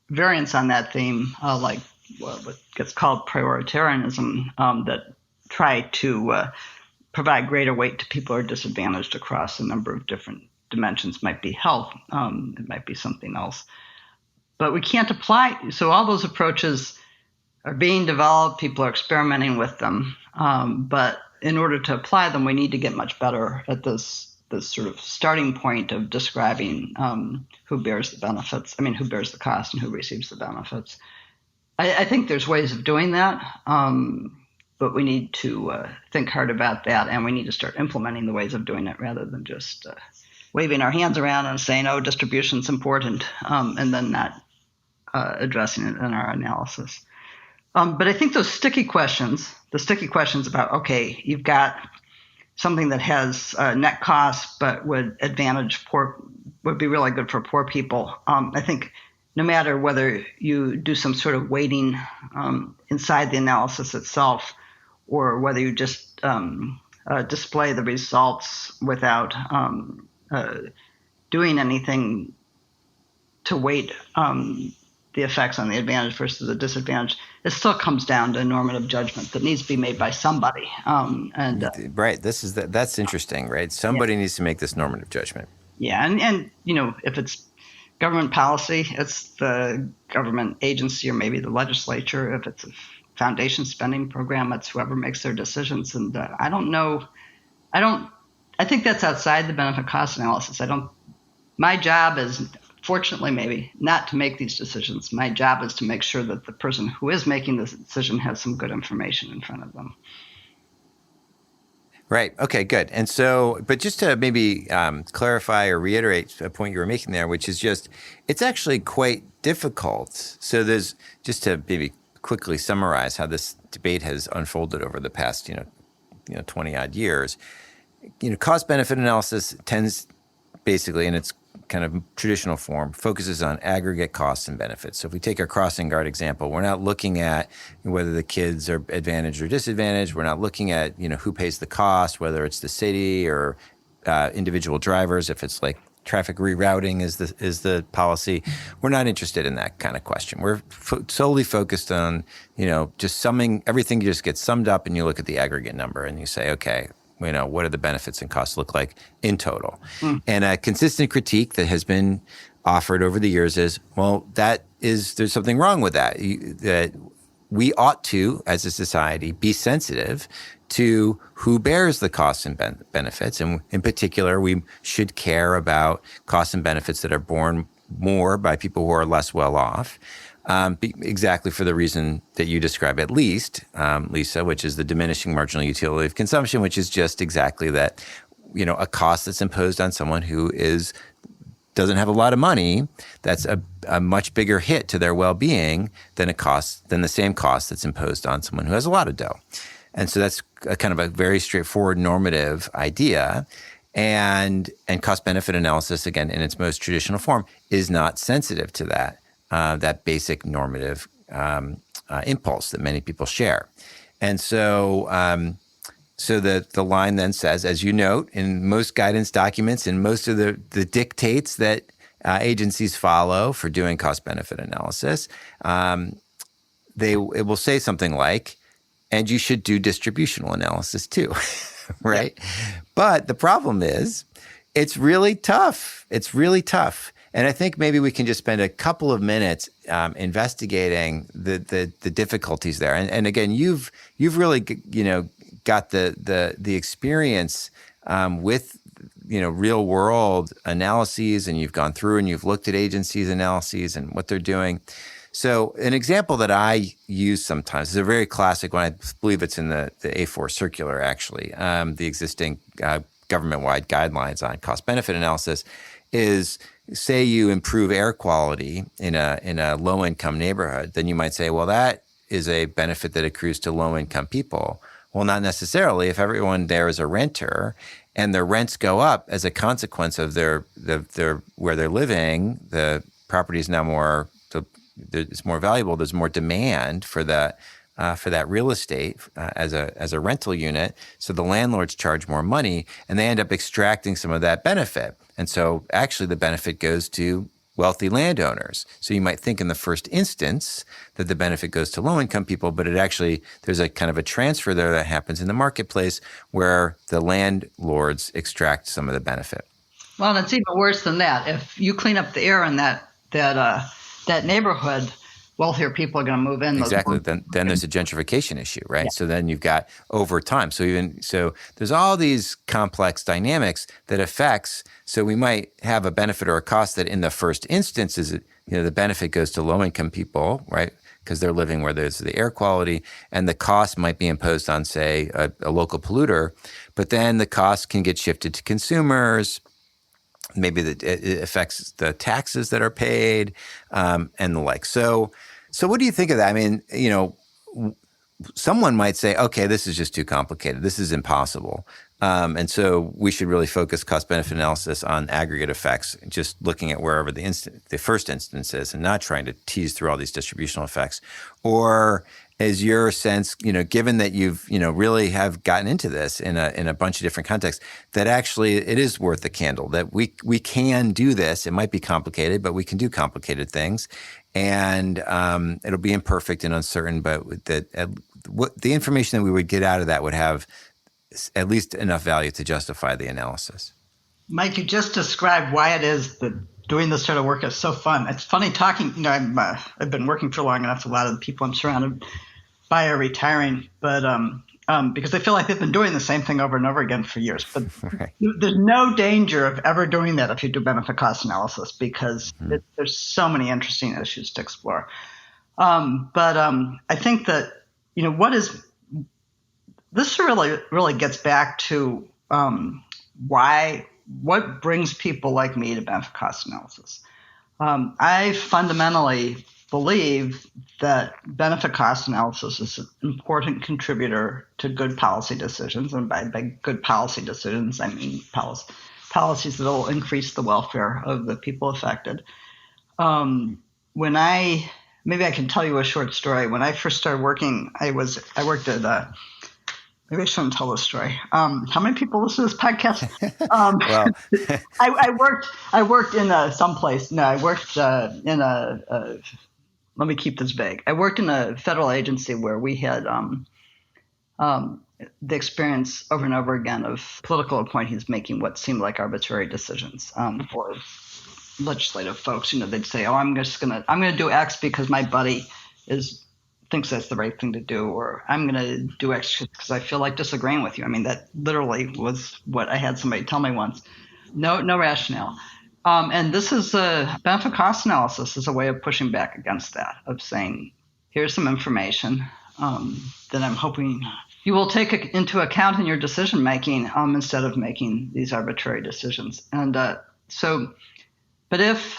variants on that theme, like what gets called prioritarianism, that try to provide greater weight to people who are disadvantaged across a number of different dimensions. It might be health, it might be something else. But we can't apply. So all those approaches are being developed. People are experimenting with them. But in order to apply them, we need to get much better at this sort of starting point of describing who bears the benefits. I mean, who bears the cost and who receives the benefits. I think there's ways of doing that, but we need to think hard about that, and we need to start implementing the ways of doing it rather than just waving our hands around and saying, oh, distribution's important, and then not addressing it in our analysis. But I think those sticky questions about, okay, you've got something that has net costs but would be really good for poor people. I think no matter whether you do some sort of weighting inside the analysis itself or whether you just display the results without doing anything to weight the effects on the advantage versus the disadvantage, it still comes down to a normative judgment that needs to be made by somebody. Right. That's interesting, right? Somebody needs to make this normative judgment. Yeah, and if it's government policy, it's the government agency or maybe the legislature. If it's a foundation spending program, it's whoever makes their decisions. And I don't know. I think that's outside the benefit cost analysis. My job is, fortunately maybe, not to make these decisions. My job is to make sure that the person who is making this decision has some good information in front of them. Right. Okay, good. And so, but just to maybe clarify or reiterate a point you were making there, which is just, it's actually quite difficult. So there's, just to maybe quickly summarize how this debate has unfolded over the past, 20 odd years, cost benefit analysis tends basically, in its kind of traditional form, focuses on aggregate costs and benefits. So if we take our crossing guard example, we're not looking at whether the kids are advantaged or disadvantaged. We're not looking at, who pays the cost, whether it's the city or individual drivers, if it's like traffic rerouting is the policy. We're not interested in that kind of question. We're solely focused on, just summing, everything just gets summed up and you look at the aggregate number and you say, okay, what do the benefits and costs look like in total? And a consistent critique that has been offered over the years is, well, there's something wrong with that. That we ought to, as a society, be sensitive to who bears the costs and benefits. And in particular, we should care about costs and benefits that are borne more by people who are less well off. Exactly for the reason that you describe, at least, Lisa, which is the diminishing marginal utility of consumption, which is just exactly that, a cost that's imposed on someone who doesn't have a lot of money. That's a much bigger hit to their well-being than the same cost that's imposed on someone who has a lot of dough. And so that's a kind of a very straightforward normative idea. And cost-benefit analysis, again, in its most traditional form, is not sensitive to that basic normative impulse that many people share. And so the line then says, as you note, in most guidance documents and most of the dictates that agencies follow for doing cost-benefit analysis, it will say something like, and you should do distributional analysis too, right? Yeah. But the problem is, it's really tough. It's really tough. And I think maybe we can just spend a couple of minutes investigating the difficulties there. And again, you've really got the experience with real world analyses, and you've gone through and you've looked at agencies' analyses and what they're doing. So an example that I use sometimes is a very classic one. I believe it's in the A4 circular, actually. The existing government-wide guidelines on cost-benefit analysis is, say you improve air quality in a low-income neighborhood, then you might say, well, that is a benefit that accrues to low-income people. Well, not necessarily. If everyone there is a renter and their rents go up as a consequence of their where they're living, the property is now it's more valuable. There's more demand for that real estate as a rental unit. So the landlords charge more money, and they end up extracting some of that benefit. And so actually the benefit goes to wealthy landowners. So you might think in the first instance that the benefit goes to low-income people, but there's a kind of a transfer there that happens in the marketplace where the landlords extract some of the benefit. Well, and it's even worse than that. If you clean up the air in that neighborhood, wealthier people are going to move in. Exactly. Then there's a gentrification issue, right? Yeah. So then you've got over time. So there's all these complex dynamics that affects. So we might have a benefit or a cost that in the first instance is, the benefit goes to low-income people, right? Because they're living where there's the air quality, and the cost might be imposed on, say, a local polluter. But then the cost can get shifted to consumers. Maybe it affects the taxes that are paid, and the like. So what do you think of that? I mean, someone might say, okay, this is just too complicated. This is impossible. And so we should really focus cost-benefit analysis on aggregate effects, just looking at wherever the first instance is and not trying to tease through all these distributional effects. Or is your sense, given that you've, really have gotten into this in a bunch of different contexts, that actually it is worth the candle, that we can do this. It might be complicated, but we can do complicated things. And it'll be imperfect and uncertain, but the information that we would get out of that would have at least enough value to justify the analysis. Mike, you just described why it is that doing this sort of work is so fun. It's funny talking. I've been working for long enough. A lot of the people I'm surrounded by are retiring, but because I feel like they've been doing the same thing over and over again for years. But right. There's no danger of ever doing that if you do benefit cost analysis, because there's so many interesting issues to explore. But I think that this really gets back to what brings people like me to benefit cost analysis. I fundamentally believe that benefit cost analysis is an important contributor to good policy decisions. And by good policy decisions, I mean policies that will increase the welfare of the people affected. Maybe I can tell you a short story. When I first started working, I worked at maybe I shouldn't tell this story. How many people listen to this podcast? I worked in someplace. No, I worked in a. Let me keep this vague. I worked in a federal agency where we had the experience over and over again of political appointees making what seemed like arbitrary decisions for legislative folks, they'd say, "Oh, I'm gonna do X because my buddy thinks that's the right thing to do," or "I'm gonna do X because I feel like disagreeing with you." I mean, that literally was what I had somebody tell me once. No rationale. And this is a benefit cost analysis is a way of pushing back against that, of saying, here's some information that I'm hoping you will take into account in your decision making instead of making these arbitrary decisions. And but if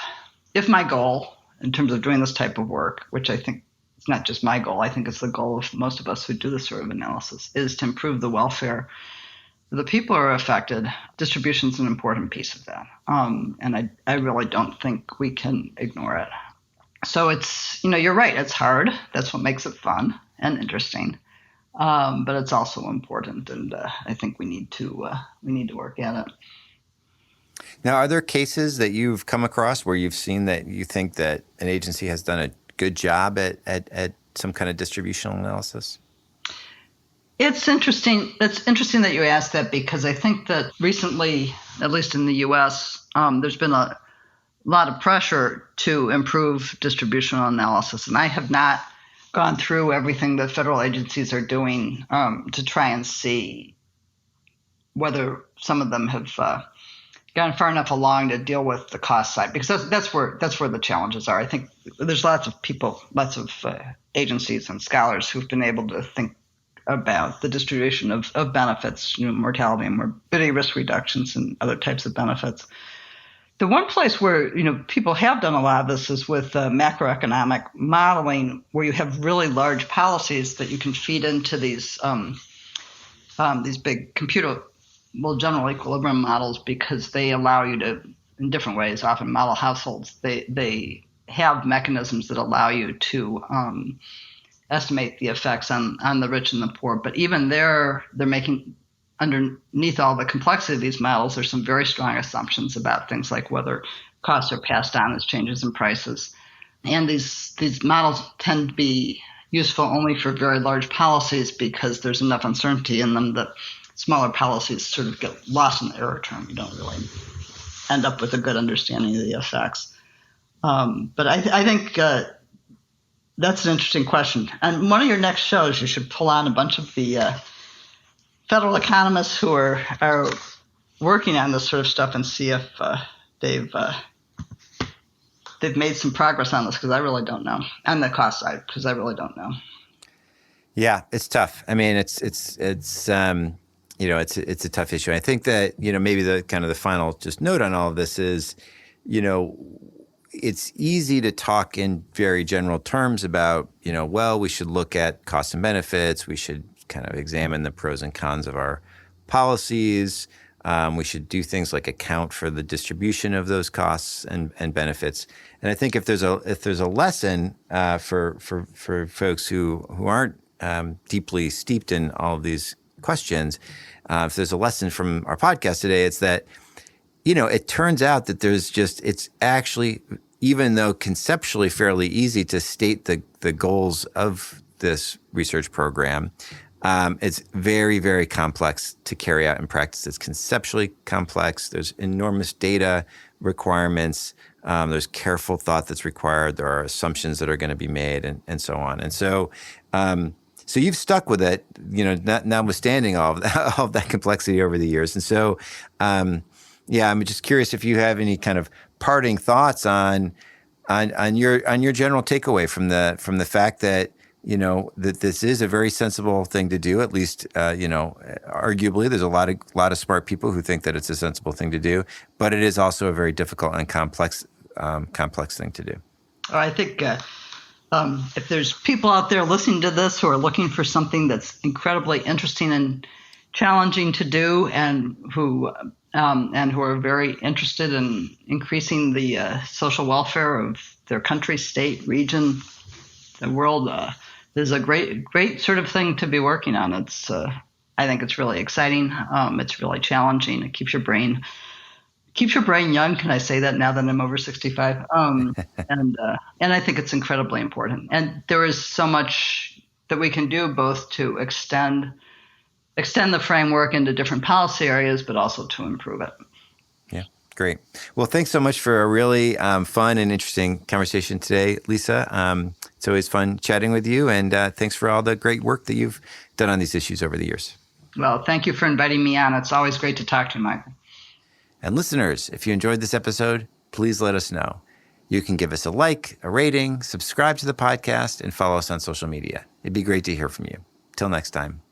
my goal in terms of doing this type of work, which I think it's not just my goal, I think it's the goal of most of us who do this sort of analysis, is to improve the welfare of the people who are affected, distribution is an important piece of that. And I really don't think we can ignore it. So it's, you're right, it's hard. That's what makes it fun and interesting. But it's also important, and I think we need to work at it. Now, are there cases that you've come across where you've seen that you think that an agency has done a good job at some kind of distributional analysis? It's interesting. It's interesting that you asked that, because I think that recently, at least in the U.S., there's been a lot of pressure to improve distributional analysis, and I have not gone through everything that federal agencies are doing to try and see whether some of them have gone far enough along to deal with the cost side, because that's where the challenges are. I think there's lots of people, lots of agencies and scholars who've been able to think about the distribution of benefits, mortality and morbidity risk reductions and other types of benefits. The one place where people have done a lot of this is with macroeconomic modeling, where you have really large policies that you can feed into these big general equilibrium models, because they allow you to, in different ways, often model households. They have mechanisms that allow you to estimate the effects on the rich and the poor. But even they're making, underneath all the complexity of these models, there's some very strong assumptions about things like whether costs are passed on as changes in prices. And these models tend to be useful only for very large policies, because there's enough uncertainty in them that smaller policies sort of get lost in the error term. You don't really end up with a good understanding of the effects. But I think that's an interesting question. And one of your next shows, you should pull on a bunch of the federal economists who are working on this sort of stuff and see if they've made some progress on this, because I really don't know. On the cost side, because I really don't know. Yeah, it's tough. I mean, it's a tough issue. I think that, maybe the kind of the final just note on all of this is, it's easy to talk in very general terms about, we should look at costs and benefits. We should kind of examine the pros and cons of our policies. We should do things like account for the distribution of those costs and benefits. And I think if there's a lesson for folks who aren't deeply steeped in all of these questions, if there's a lesson from our podcast today, it's that, it turns out that it's actually, even though conceptually fairly easy to state the goals of this research program, it's very, very complex to carry out in practice. It's conceptually complex. There's enormous data requirements. There's careful thought that's required. There are assumptions that are going to be made, and so on. And so, so you've stuck with it, notwithstanding all of that complexity over the years. And so, I'm just curious if you have any kind of parting thoughts on your general takeaway from the fact that that this is a very sensible thing to do. At least, arguably, there's a lot of smart people who think that it's a sensible thing to do, but it is also a very difficult and complex thing to do. I think if there's people out there listening to this who are looking for something that's incredibly interesting and challenging to do, and who are very interested in increasing the social welfare of their country, state, region, the world, there's a great sort of thing to be working on. I think it's really exciting. It's really challenging. It keeps your brain young. Can I say that now that I'm over 65? And I think it's incredibly important. And there is so much that we can do, both to extend the framework into different policy areas, but also to improve it. Yeah, Great. Well, thanks so much for a really fun and interesting conversation today, Lisa. It's always fun chatting with you, and thanks for all the great work that you've done on these issues over the years. Well, thank you for inviting me on. It's always great to talk to you, Michael. And listeners, if you enjoyed this episode, please let us know. You can give us a like, a rating, subscribe to the podcast, and follow us on social media. It'd be great to hear from you. Till next time.